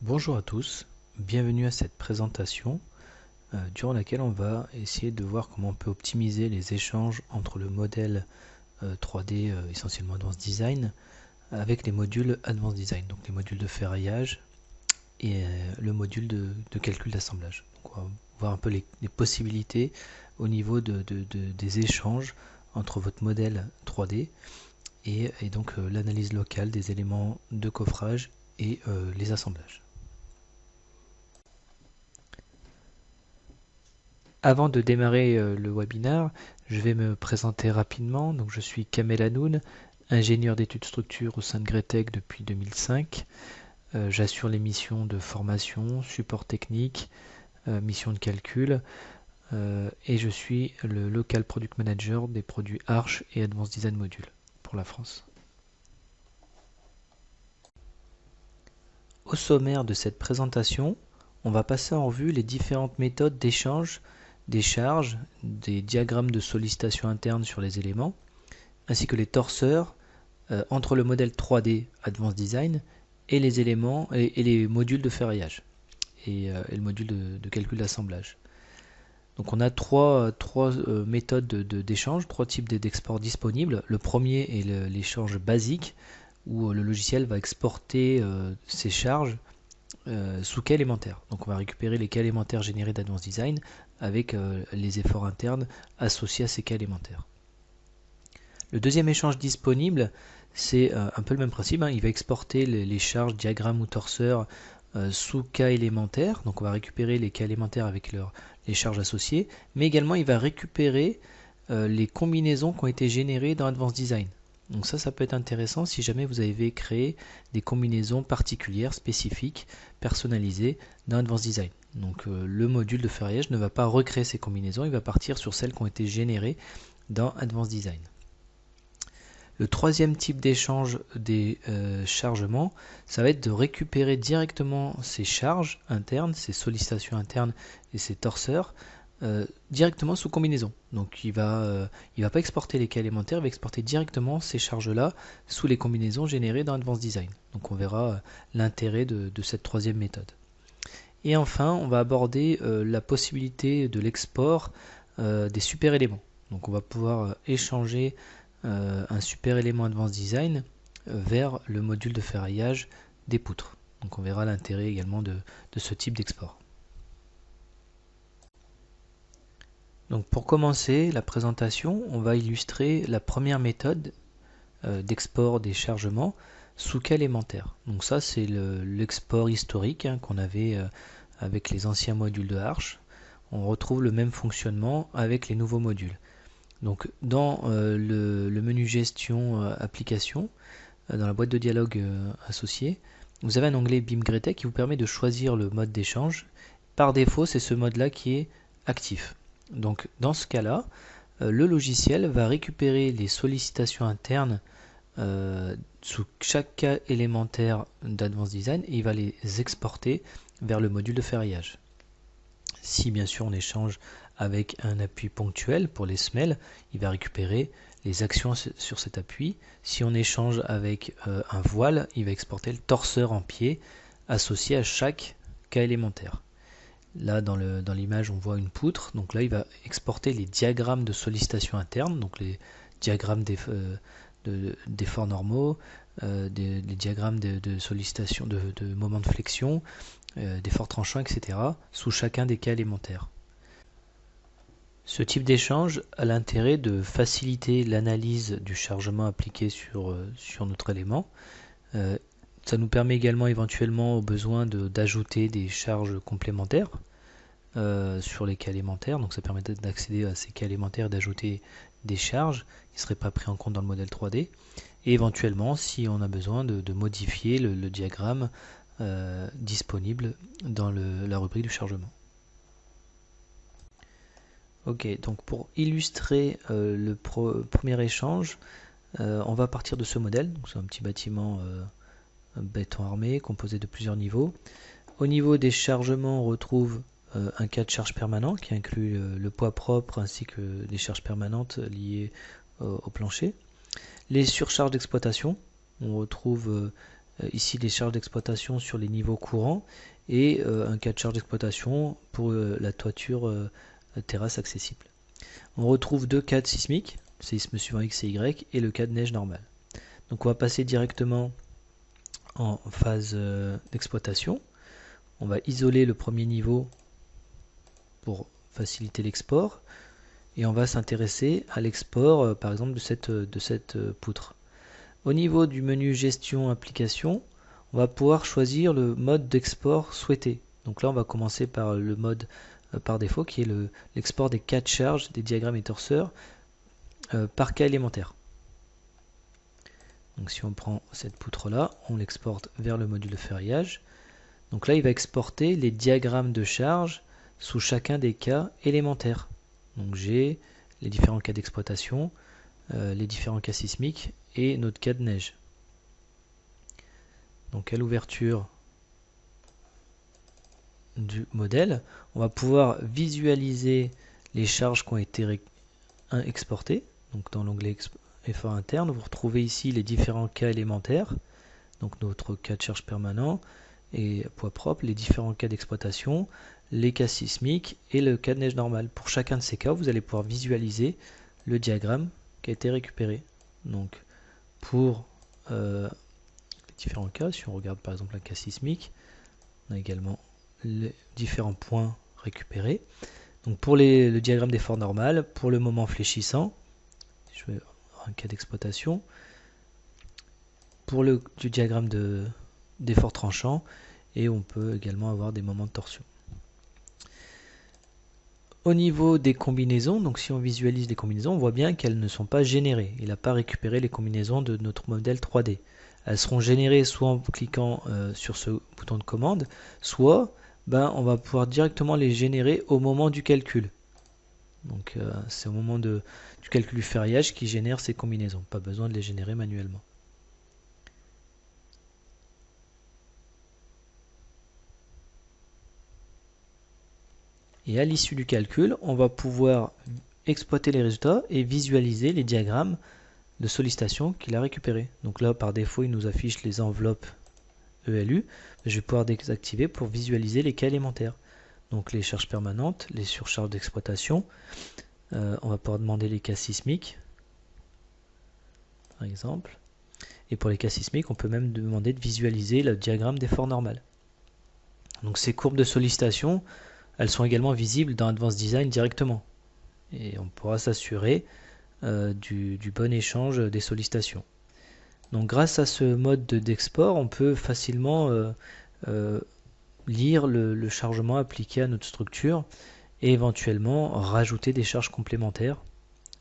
Bonjour à tous, bienvenue à cette présentation durant laquelle on va essayer de voir comment on peut optimiser les échanges entre le modèle 3D essentiellement Advanced Design avec les modules Advanced Design, donc les modules de ferraillage et le module de calcul d'assemblage. Donc on va voir un peu les possibilités au niveau des échanges entre votre modèle 3D et donc l'analyse locale des éléments de coffrage et les assemblages. Avant de démarrer le webinaire, je vais me présenter rapidement. Donc, je suis Kamel Hanoun, ingénieur d'études structures au sein de Gretec depuis 2005. J'assure les missions de formation, support technique, mission de calcul et je suis le local product manager des produits Arch et Advanced Design Module pour la France. Au sommaire de cette présentation, on va passer en revue les différentes méthodes d'échange des charges, des diagrammes de sollicitation interne sur les éléments, ainsi que les torseurs entre le modèle 3D Advanced Design et les éléments et les modules de ferraillage et le module de calcul d'assemblage. Donc on a trois méthodes d'échange, trois types d'export disponibles. Le premier est l'échange basique, où le logiciel va exporter ses charges sous cas élémentaire. Donc on va récupérer les cas élémentaires générés d'Advanced Design avec les efforts internes associés à ces cas élémentaires. Le deuxième échange disponible, c'est un peu le même principe. Il va exporter les charges, diagrammes ou torseurs sous cas élémentaire. Donc on va récupérer les cas élémentaires avec les charges associées, mais également il va récupérer les combinaisons qui ont été générées dans Advanced Design. Donc ça peut être intéressant si jamais vous avez créé des combinaisons particulières, spécifiques, personnalisées dans Advanced Design. Donc le module de ferraillage ne va pas recréer ces combinaisons, il va partir sur celles qui ont été générées dans Advanced Design. Le troisième type d'échange des chargements, ça va être de récupérer directement ces charges internes, ces sollicitations internes et ces torseurs directement sous combinaison. Donc il va pas exporter les cas élémentaires, il va exporter directement ces charges-là sous les combinaisons générées dans Advanced Design. Donc on verra l'intérêt de cette troisième méthode. Et enfin, on va aborder la possibilité de l'export des super éléments. Donc on va pouvoir échanger un super élément Advanced Design vers le module de ferraillage des poutres. Donc on verra l'intérêt également de ce type d'export. Donc pour commencer la présentation, on va illustrer la première méthode d'export des chargements sous cas élémentaire. Donc ça c'est l'export historique qu'on avait avec les anciens modules de Arch. On retrouve le même fonctionnement avec les nouveaux modules. Donc dans le menu gestion application, dans la boîte de dialogue associée, vous avez un onglet BIM Gretec qui vous permet de choisir le mode d'échange. Par défaut, c'est ce mode-là qui est actif. Donc dans ce cas-là, le logiciel va récupérer les sollicitations internes sous chaque cas élémentaire d'Advanced Design et il va les exporter vers le module de ferraillage. Si bien sûr on échange avec un appui ponctuel pour les semelles, il va récupérer les actions sur cet appui. Si on échange avec un voile, il va exporter le torseur en pied associé à chaque cas élémentaire. Là, dans l'image, on voit une poutre. Donc là, il va exporter les diagrammes de sollicitation interne, donc les diagrammes d'efforts normaux, les diagrammes de sollicitation, de moments de flexion, d'efforts tranchants, etc., sous chacun des cas élémentaires. Ce type d'échange a l'intérêt de faciliter l'analyse du chargement appliqué sur notre élément. Ça nous permet également éventuellement au besoin d'ajouter des charges complémentaires sur les cas élémentaires. Donc ça permet d'accéder à ces cas élémentaires, d'ajouter des charges qui ne seraient pas pris en compte dans le modèle 3D. Et éventuellement, si on a besoin de modifier le diagramme disponible dans la rubrique du chargement. Ok, donc pour illustrer le premier échange, on va partir de ce modèle. C'est un petit bâtiment béton armé composé de plusieurs niveaux. Au niveau des chargements, on retrouve un cas de charge permanent qui inclut le poids propre ainsi que des charges permanentes liées au plancher. Les surcharges d'exploitation, on retrouve ici les charges d'exploitation sur les niveaux courants et un cas de charge d'exploitation pour la toiture terrasse accessible. On retrouve deux cas de sismique, séisme suivant X et Y, et le cas de neige normale. Donc on va passer directement en phase d'exploitation. On va isoler le premier niveau pour faciliter l'export et on va s'intéresser à l'export par exemple de cette poutre. Au niveau du menu gestion application, on va pouvoir choisir le mode d'export souhaité. Donc là on va commencer par le mode par défaut qui est l'export des cas de charge des diagrammes et torseurs par cas élémentaire. Donc si on prend cette poutre là, on l'exporte vers le module de ferraillage. Donc là il va exporter les diagrammes de charge sous chacun des cas élémentaires. Donc j'ai les différents cas d'exploitation, les différents cas sismiques et notre cas de neige. Donc à l'ouverture du modèle, on va pouvoir visualiser les charges qui ont été exportées. Donc dans l'onglet effort interne, vous retrouvez ici les différents cas élémentaires, donc notre cas de charge permanent et poids propre, les différents cas d'exploitation, les cas sismiques et le cas de neige normale. Pour chacun de ces cas, vous allez pouvoir visualiser le diagramme qui a été récupéré. Donc pour les différents cas, si on regarde par exemple un cas sismique, on a également les différents points récupérés. Donc pour le diagramme d'effort normal, pour le moment fléchissant, je vais avoir un cas d'exploitation. Pour du diagramme d'effort tranchant, et on peut également avoir des moments de torsion. Au niveau des combinaisons, donc si on visualise les combinaisons, on voit bien qu'elles ne sont pas générées. Il n'a pas récupéré les combinaisons de notre modèle 3D. Elles seront générées soit en cliquant sur ce bouton de commande, soit on va pouvoir directement les générer au moment du calcul. Donc c'est au moment du calcul du ferraillage qui génère ces combinaisons. Pas besoin de les générer manuellement. Et à l'issue du calcul, on va pouvoir exploiter les résultats et visualiser les diagrammes de sollicitation qu'il a récupérés. Donc là, par défaut, il nous affiche les enveloppes ELU. Je vais pouvoir désactiver pour visualiser les cas élémentaires. Donc les charges permanentes, les surcharges d'exploitation. On va pouvoir demander les cas sismiques, par exemple. Et pour les cas sismiques, on peut même demander de visualiser le diagramme d'effort normal. Donc ces courbes de sollicitation, elles sont également visibles dans Advanced Design directement. Et on pourra s'assurer du bon échange des sollicitations. Donc grâce à ce mode d'export, on peut facilement lire le chargement appliqué à notre structure et éventuellement rajouter des charges complémentaires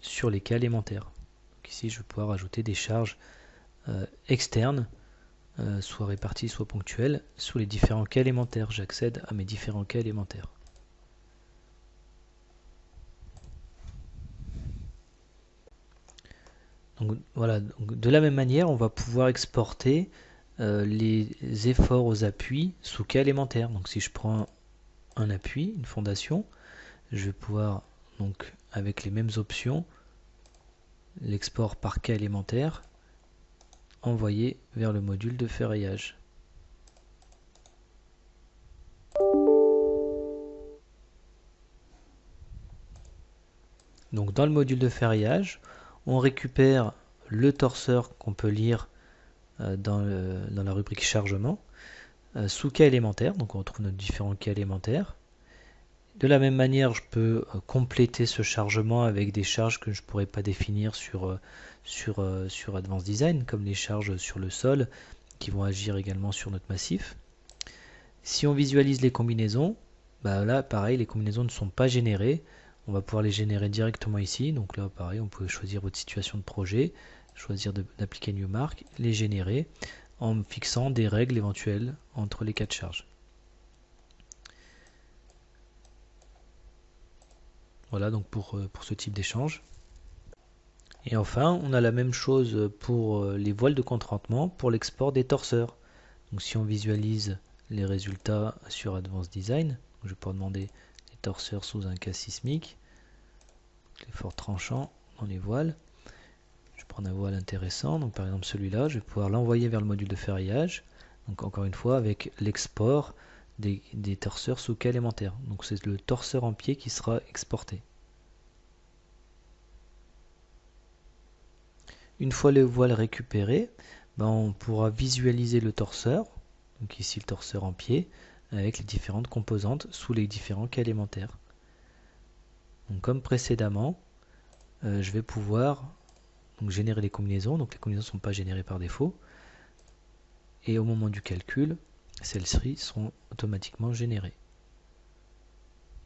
sur les cas élémentaires. Donc ici, je vais pouvoir rajouter des charges externes, soit réparties, soit ponctuelles, sous les différents cas élémentaires. J'accède à mes différents cas élémentaires. Donc voilà, donc de la même manière, on va pouvoir exporter les efforts aux appuis sous cas élémentaire. Donc si je prends un appui, une fondation, je vais pouvoir, donc avec les mêmes options, l'export par cas élémentaire, envoyer vers le module de ferraillage. Donc dans le module de ferraillage, on récupère le torseur qu'on peut lire dans la rubrique chargement sous cas élémentaire. Donc on retrouve nos différents cas élémentaires. De la même manière, je peux compléter ce chargement avec des charges que je ne pourrais pas définir sur Advanced Design, comme les charges sur le sol, qui vont agir également sur notre massif. Si on visualise les combinaisons, là pareil, les combinaisons ne sont pas générées. On va pouvoir les générer directement ici. Donc là pareil, on peut choisir votre situation de projet, choisir d'appliquer New Mark, les générer en fixant des règles éventuelles entre les cas de charge. Voilà donc pour ce type d'échange. Et enfin, on a la même chose pour les voiles de contre-rentement pour l'export des torseurs. Donc si on visualise les résultats sur Advanced Design, je vais pouvoir demander les torseurs sous un cas sismique, l'effort tranchant dans les voiles. Je prends un voile intéressant, donc par exemple celui-là, je vais pouvoir l'envoyer vers le module de ferraillage. Donc encore une fois avec l'export des torseurs sous cas élémentaire. Donc c'est le torseur en pied qui sera exporté. Une fois le voile récupéré, on pourra visualiser le torseur, donc ici le torseur en pied, avec les différentes composantes sous les différents cas élémentaires. Donc comme précédemment, je vais pouvoir générer les combinaisons. Donc les combinaisons ne sont pas générées par défaut. Et au moment du calcul, celles-ci seront automatiquement générées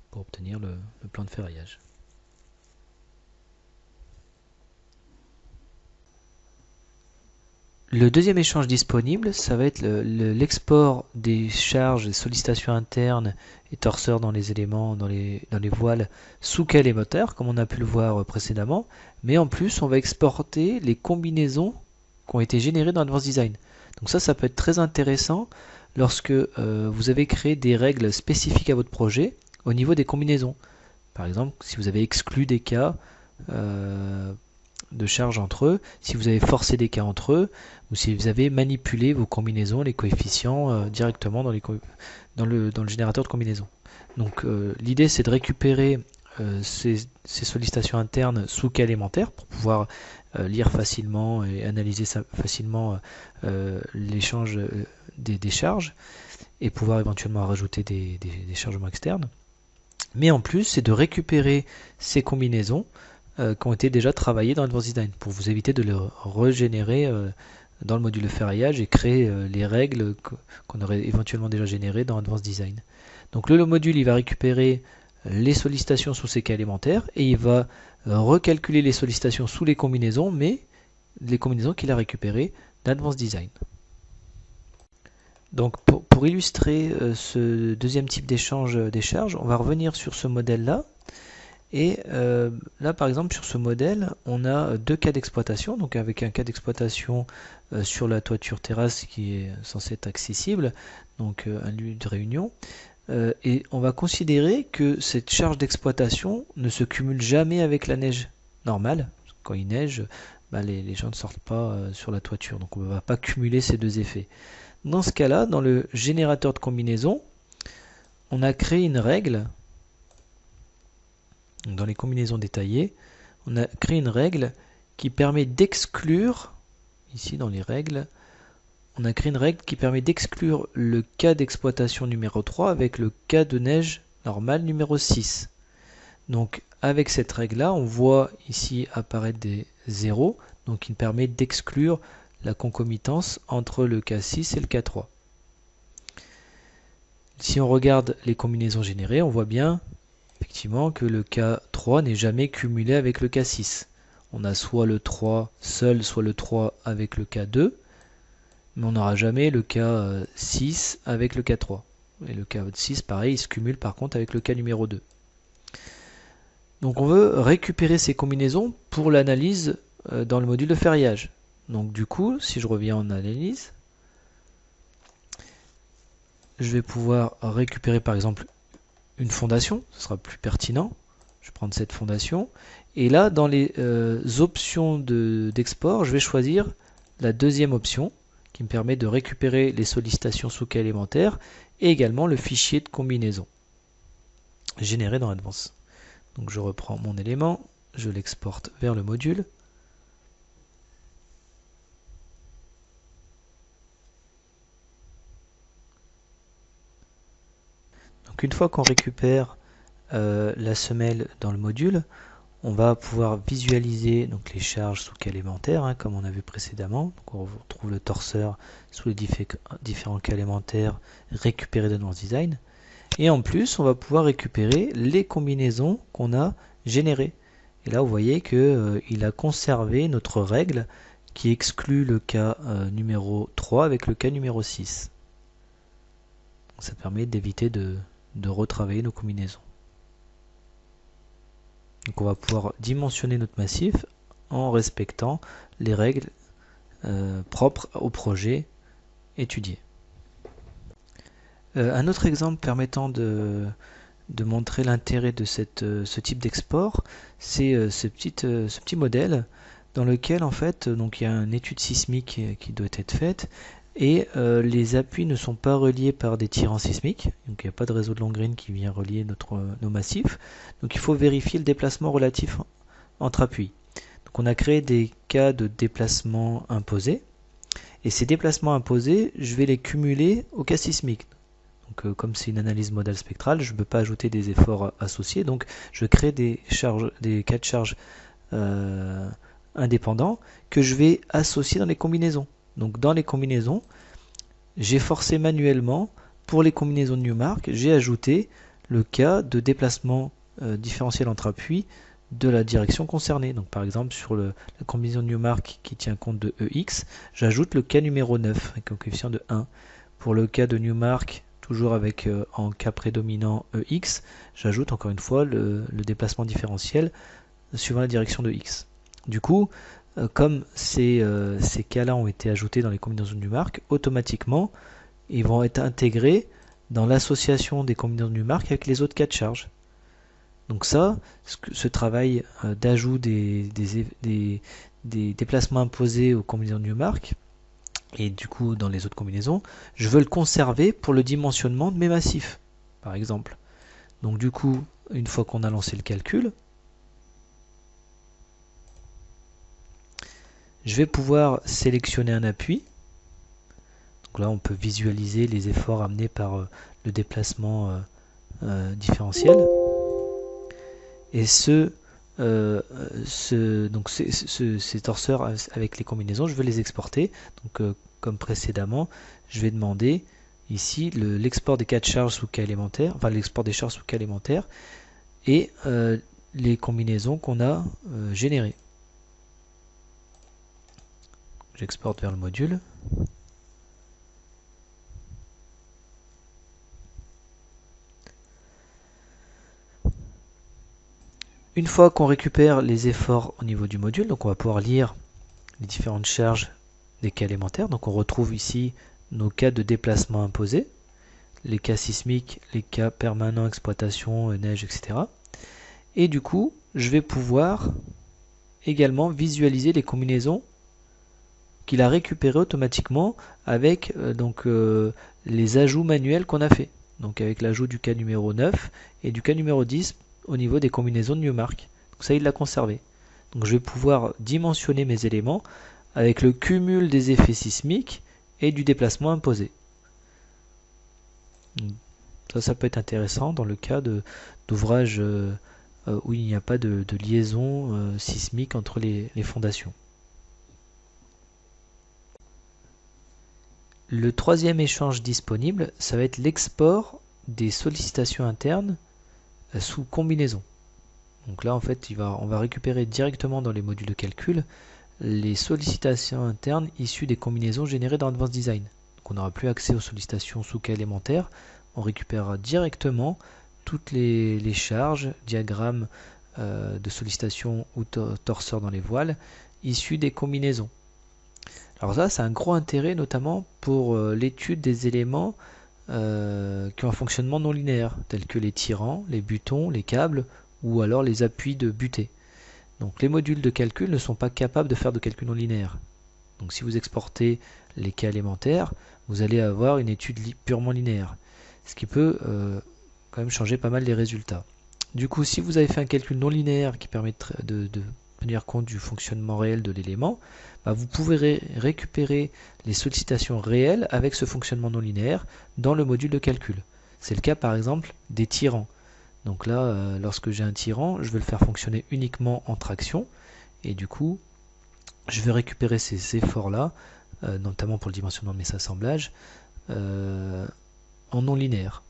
pour obtenir le plan de ferraillage. Le deuxième échange disponible, ça va être l'export des charges, des sollicitations internes et torseurs dans les éléments, dans les voiles sous cas élémentaire, comme on a pu le voir précédemment. Mais en plus, on va exporter les combinaisons qui ont été générées dans Advanced Design. Donc ça peut être très intéressant lorsque vous avez créé des règles spécifiques à votre projet au niveau des combinaisons. Par exemple, si vous avez exclu des cas de charge entre eux, si vous avez forcé des cas entre eux, ou si vous avez manipulé vos combinaisons, les coefficients directement dans le générateur de combinaisons. Donc l'idée c'est de récupérer ces sollicitations internes sous cas élémentaire pour pouvoir lire facilement et analyser facilement l'échange des charges et pouvoir éventuellement rajouter des chargements externes. Mais en plus, c'est de récupérer ces combinaisons qui ont été déjà travaillées dans Advanced Design pour vous éviter de les régénérer dans le module de ferraillage et créer les règles qu'on aurait éventuellement déjà générées dans Advanced Design. Donc le module il va récupérer les sollicitations sous ces cas élémentaires et il va recalculer les sollicitations sous les combinaisons, mais les combinaisons qu'il a récupérées d'Advanced Design. Donc pour illustrer ce deuxième type d'échange des charges, on va revenir sur ce modèle-là. Et là par exemple sur ce modèle, on a deux cas d'exploitation, donc avec un cas d'exploitation sur la toiture terrasse qui est censé être accessible, donc un lieu de réunion. Et on va considérer que cette charge d'exploitation ne se cumule jamais avec la neige normale. Quand il neige, les gens ne sortent pas sur la toiture, donc on ne va pas cumuler ces deux effets. Dans ce cas-là, dans le générateur de combinaison, on a créé une règle. Dans les combinaisons détaillées, on a créé une règle qui permet d'exclure, ici dans les règles, on a créé une règle qui permet d'exclure le cas d'exploitation numéro 3 avec le cas de neige normale numéro 6. Donc avec cette règle-là, on voit ici apparaître des zéros, donc il permet d'exclure la concomitance entre le cas 6 et le cas 3. Si on regarde les combinaisons générées, on voit bien effectivement que le cas 3 n'est jamais cumulé avec le cas 6. On a soit le 3 seul, soit le 3 avec le cas 2, mais on n'aura jamais le cas 6 avec le cas 3. Et le cas 6, pareil, il se cumule par contre avec le cas numéro 2. Donc on veut récupérer ces combinaisons pour l'analyse dans le module de ferraillage. Donc du coup, si je reviens en analyse, je vais pouvoir récupérer par exemple une fondation, ce sera plus pertinent. Je vais prendre cette fondation. Et là, dans les options d'export, je vais choisir la deuxième option qui me permet de récupérer les sollicitations sous cas élémentaire et également le fichier de combinaison généré dans Advance. Donc je reprends mon élément, je l'exporte vers le module. Donc une fois qu'on récupère la semelle dans le module, on va pouvoir visualiser donc les charges sous cas élémentaire, comme on a vu précédemment. Donc on retrouve le torseur sous les différents cas élémentaires récupérés d'Advanced Design. Et en plus, on va pouvoir récupérer les combinaisons qu'on a générées. Et là, vous voyez qu'il a conservé notre règle qui exclut le cas numéro 3 avec le cas numéro 6. Donc ça permet d'éviter de retravailler nos combinaisons. Donc on va pouvoir dimensionner notre massif en respectant les règles propres au projet étudié. Un autre exemple permettant de montrer l'intérêt de ce type d'export, c'est ce petit modèle dans lequel en fait donc il y a une étude sismique qui doit être faite et les appuis ne sont pas reliés par des tirants sismiques, donc il n'y a pas de réseau de Longgreen qui vient relier nos massifs, donc il faut vérifier le déplacement relatif entre appuis. Donc on a créé des cas de déplacement imposé, et ces déplacements imposés, je vais les cumuler au cas sismique. Donc comme c'est une analyse modale spectrale, je ne peux pas ajouter des efforts associés, donc je crée des cas de charge indépendants que je vais associer dans les combinaisons. Donc dans les combinaisons, j'ai forcé manuellement, pour les combinaisons de Newmark, j'ai ajouté le cas de déplacement différentiel entre appuis de la direction concernée. Donc par exemple sur la combinaison de Newmark qui tient compte de EX, j'ajoute le cas numéro 9 avec un coefficient de 1. Pour le cas de Newmark, toujours avec en cas prédominant EX, j'ajoute encore une fois le déplacement différentiel suivant la direction de X. Du coup, comme ces cas-là ont été ajoutés dans les combinaisons de Newmark, automatiquement, ils vont être intégrés dans l'association des combinaisons de Newmark avec les autres cas de charge. Donc ça, ce travail d'ajout des déplacements imposés aux combinaisons de Newmark, et du coup dans les autres combinaisons, je veux le conserver pour le dimensionnement de mes massifs, par exemple. Donc du coup, une fois qu'on a lancé le calcul, je vais pouvoir sélectionner un appui. Donc là, on peut visualiser les efforts amenés par le déplacement différentiel. Et ces torseurs avec les combinaisons, je veux les exporter. Donc, comme précédemment, je vais demander ici l'export des cas de charge sous cas élémentaire, enfin l'export des charges sous cas élémentaire, et les combinaisons qu'on a générées. J'exporte vers le module. Une fois qu'on récupère les efforts au niveau du module, donc on va pouvoir lire les différentes charges des cas élémentaires. Donc on retrouve ici nos cas de déplacement imposés, les cas sismiques, les cas permanents, exploitation, neige, etc. Et du coup, je vais pouvoir également visualiser les combinaisons qu'il a récupérées automatiquement avec les ajouts manuels qu'on a fait. Donc avec l'ajout du cas numéro 9 et du cas numéro 10 au niveau des combinaisons de Newmark. Donc ça, il l'a conservé. Donc je vais pouvoir dimensionner mes éléments avec le cumul des effets sismiques et du déplacement imposé. Ça peut être intéressant dans le cas d'ouvrages où il n'y a pas de liaison sismique entre les fondations. Le troisième échange disponible, ça va être l'export des sollicitations internes sous combinaison. Donc là, en fait, on va récupérer directement dans les modules de calcul les sollicitations internes issues des combinaisons générées dans Advanced Design. Donc on n'aura plus accès aux sollicitations sous cas élémentaire, on récupérera directement toutes les charges, diagrammes de sollicitation ou torseurs dans les voiles issues des combinaisons. Alors ça, c'est un gros intérêt notamment pour l'étude des éléments qui ont un fonctionnement non linéaire, tels que les tirants, les butons, les câbles ou alors les appuis de butée. Donc les modules de calcul ne sont pas capables de faire de calcul non linéaire. Donc si vous exportez les cas élémentaires, vous allez avoir une étude purement linéaire, ce qui peut quand même changer pas mal les résultats. Du coup, si vous avez fait un calcul non linéaire qui permet de tenir compte du fonctionnement réel de l'élément, vous pouvez récupérer les sollicitations réelles avec ce fonctionnement non linéaire dans le module de calcul. C'est le cas par exemple des tirants. Donc là, lorsque j'ai un tirant, je vais le faire fonctionner uniquement en traction et du coup, je vais récupérer ces efforts-là, notamment pour le dimensionnement de mes assemblages, en non linéaire.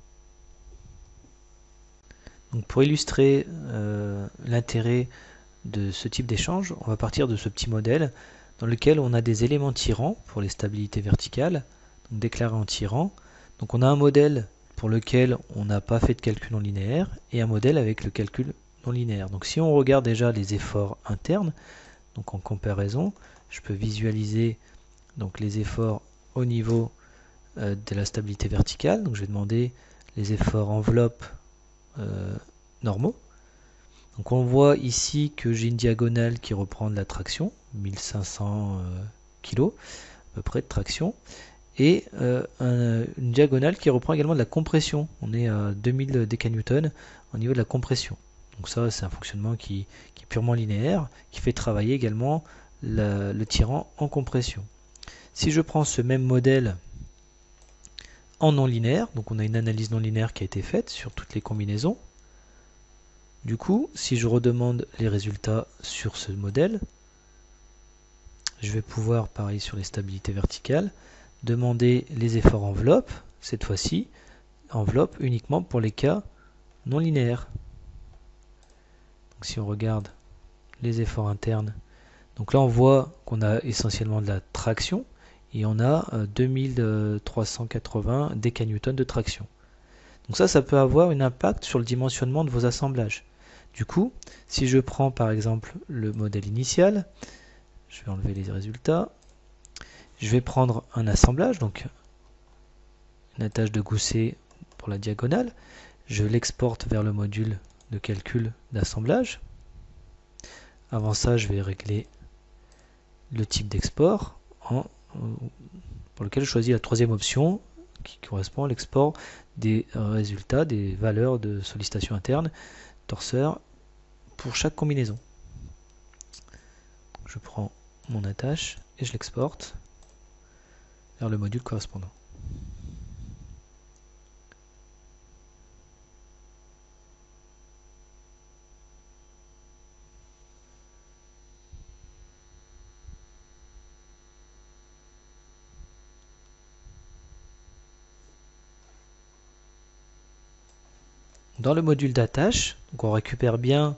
Donc pour illustrer l'intérêt de ce type d'échange, on va partir de ce petit modèle dans lequel on a des éléments tirants pour les stabilités verticales, donc déclarés en tirant. Donc on a un modèle pour lequel on n'a pas fait de calcul non linéaire et un modèle avec le calcul non linéaire. Donc si on regarde déjà les efforts internes, donc en comparaison, je peux visualiser donc les efforts au niveau de la stabilité verticale. Donc je vais demander les efforts enveloppe normaux. Donc on voit ici que j'ai une diagonale qui reprend de la traction, 1500 kg à peu près de traction, et une diagonale qui reprend également de la compression. On est à 2000 décanewtons au niveau de la compression. Donc ça, c'est un fonctionnement qui est purement linéaire, qui fait travailler également le tirant en compression. Si je prends ce même modèle en non linéaire, donc on a une analyse non linéaire qui a été faite sur toutes les combinaisons. Du coup, si je redemande les résultats sur ce modèle, je vais pouvoir, pareil sur les stabilités verticales, demander les efforts enveloppe, cette fois-ci, enveloppe uniquement pour les cas non linéaires. Donc si on regarde les efforts internes, donc là on voit qu'on a essentiellement de la traction, et on a 2380 décanewtons de traction. Donc ça peut avoir un impact sur le dimensionnement de vos assemblages. Du coup, si je prends par exemple le modèle initial, je vais enlever les résultats, je vais prendre un assemblage, donc une attache de Gousset pour la diagonale, je l'exporte vers le module de calcul d'assemblage. Avant ça, je vais régler le type d'export pour lequel je choisis la troisième option qui correspond à l'export des résultats, des valeurs de sollicitation interne, torseur, pour chaque combinaison. Je prends mon attache et je l'exporte vers le module correspondant. Dans le module d'attache, on récupère bien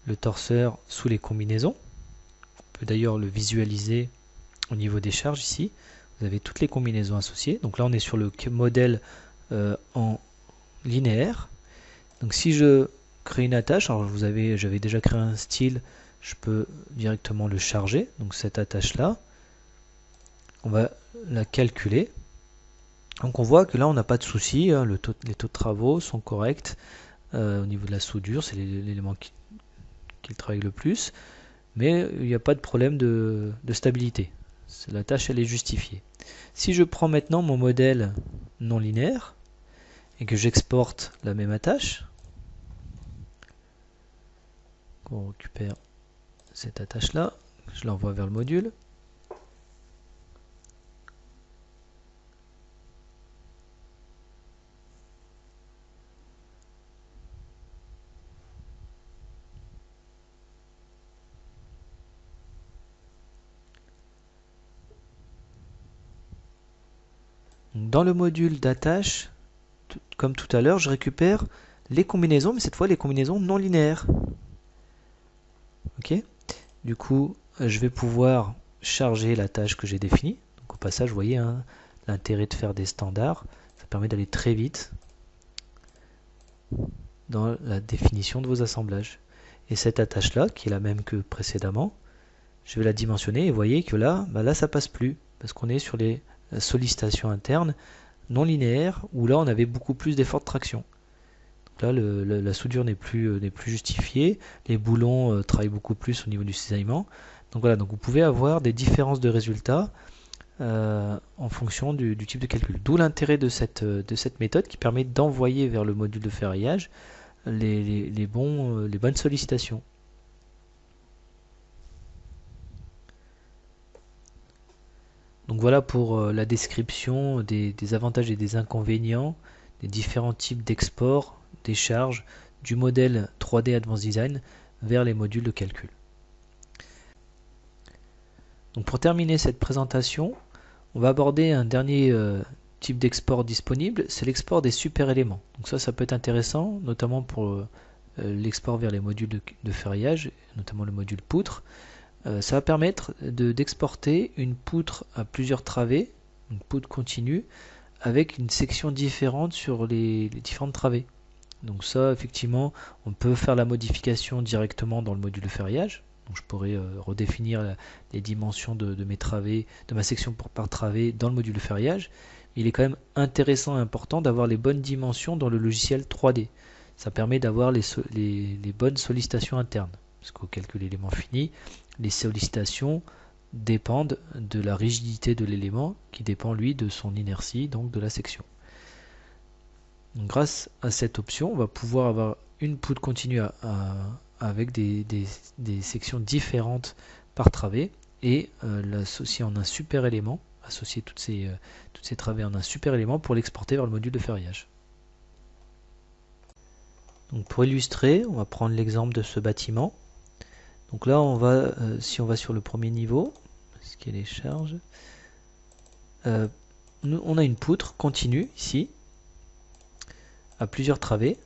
le torseur sous les combinaisons. On peut d'ailleurs le visualiser au niveau des charges ici. Vous avez toutes les combinaisons associées. Donc là, on est sur le modèle en linéaire. Donc si je crée une attache, alors j'avais déjà créé un style, je peux directement le charger. Donc cette attache-là, on va la calculer. Donc on voit que là on n'a pas de souci, hein, les taux de travaux sont corrects au niveau de la soudure, c'est l'élément qui travaille le plus, mais il n'y a pas de problème de stabilité. La tâche elle est justifiée. Si je prends maintenant mon modèle non linéaire et que j'exporte la même attache, on récupère cette attache là, je l'envoie vers le module. Dans le module d'attache, comme tout à l'heure, je récupère les combinaisons, mais cette fois les combinaisons non linéaires. Ok. Du coup, je vais pouvoir charger la tâche que j'ai définie. Donc, au passage, vous voyez hein, l'intérêt de faire des standards. Ça permet d'aller très vite dans la définition de vos assemblages. Et cette attache-là, qui est la même que précédemment, je vais la dimensionner et vous voyez que là, là ça passe plus parce qu'on est sur les sollicitations internes non linéaires où là on avait beaucoup plus d'efforts de traction. Donc là la soudure n'est plus justifiée, les boulons travaillent beaucoup plus au niveau du cisaillement. Donc voilà, donc vous pouvez avoir des différences de résultats en fonction du type de calcul. D'où l'intérêt de cette méthode qui permet d'envoyer vers le module de ferraillage les bonnes sollicitations. Donc voilà pour la description des avantages et des inconvénients des différents types d'export, des charges du modèle 3D Advanced Design vers les modules de calcul. Donc pour terminer cette présentation, on va aborder un dernier type d'export disponible, c'est l'export des super éléments. Donc ça peut être intéressant, notamment pour l'export vers les modules de ferraillage, notamment le module poutre. Ça va permettre d'exporter une poutre à plusieurs travées, une poutre continue, avec une section différente sur les différentes travées. Donc ça, effectivement, on peut faire la modification directement dans le module de ferraillage. Donc je pourrais redéfinir les dimensions de mes travées, de ma section par travée dans le module de ferraillage. Il est quand même intéressant et important d'avoir les bonnes dimensions dans le logiciel 3D. Ça permet d'avoir les bonnes sollicitations internes. parce qu'au calcul élément fini, les sollicitations dépendent de la rigidité de l'élément qui dépend lui de son inertie, donc de la section. Donc, grâce à cette option, on va pouvoir avoir une poutre continue avec des sections différentes par travée et l'associer en un super élément, associer toutes ces travées en un super élément pour l'exporter vers le module de ferriage. Donc pour illustrer, on va prendre l'exemple de ce bâtiment. Donc là, si on va sur le premier niveau, ce qui est les charges, on a une poutre continue ici, à plusieurs travées,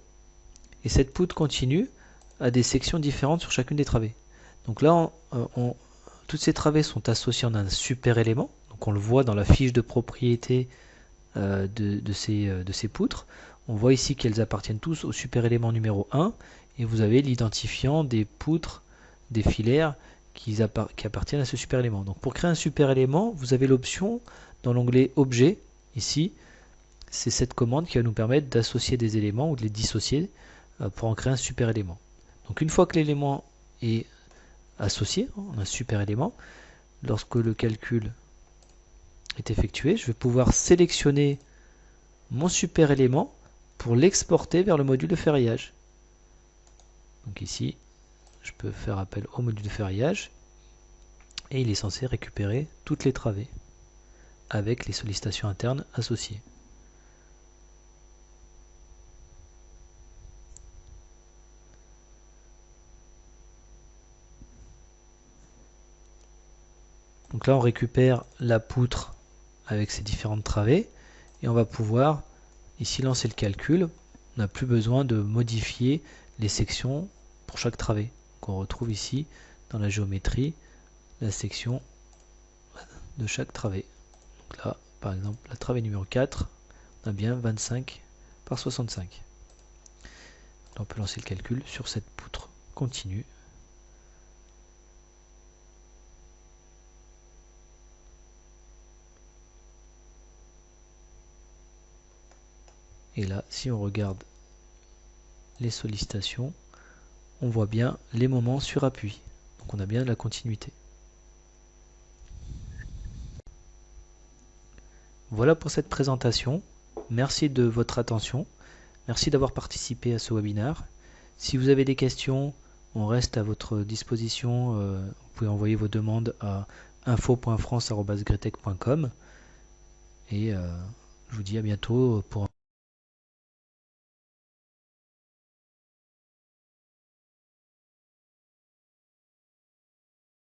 et cette poutre continue a des sections différentes sur chacune des travées. Donc là, toutes ces travées sont associées en un super élément, donc on le voit dans la fiche de propriété de ces poutres. On voit ici qu'elles appartiennent tous au super élément numéro 1, et vous avez l'identifiant des poutres, des filaires qui appartiennent à ce super élément. Donc pour créer un super élément, vous avez l'option dans l'onglet Objet, ici, c'est cette commande qui va nous permettre d'associer des éléments ou de les dissocier pour en créer un super élément. Donc une fois que l'élément est associé en un super élément, lorsque le calcul est effectué, je vais pouvoir sélectionner mon super élément pour l'exporter vers le module de ferriage. Donc ici, je peux faire appel au module de ferriage et il est censé récupérer toutes les travées avec les sollicitations internes associées. Donc là, on récupère la poutre avec ses différentes travées et on va pouvoir ici lancer le calcul. On n'a plus besoin de modifier les sections pour chaque travée. Donc on retrouve ici dans la géométrie la section de chaque travée. Donc là, par exemple, la travée numéro 4, on a bien 25 par 65. Là, on peut lancer le calcul sur cette poutre continue. Et là, si on regarde les sollicitations, on voit bien les moments sur appui. Donc on a bien la continuité. Voilà pour cette présentation. Merci de votre attention. Merci d'avoir participé à ce webinaire. Si vous avez des questions, on reste à votre disposition. Vous pouvez envoyer vos demandes à info.france@gretec.com et je vous dis à bientôt pour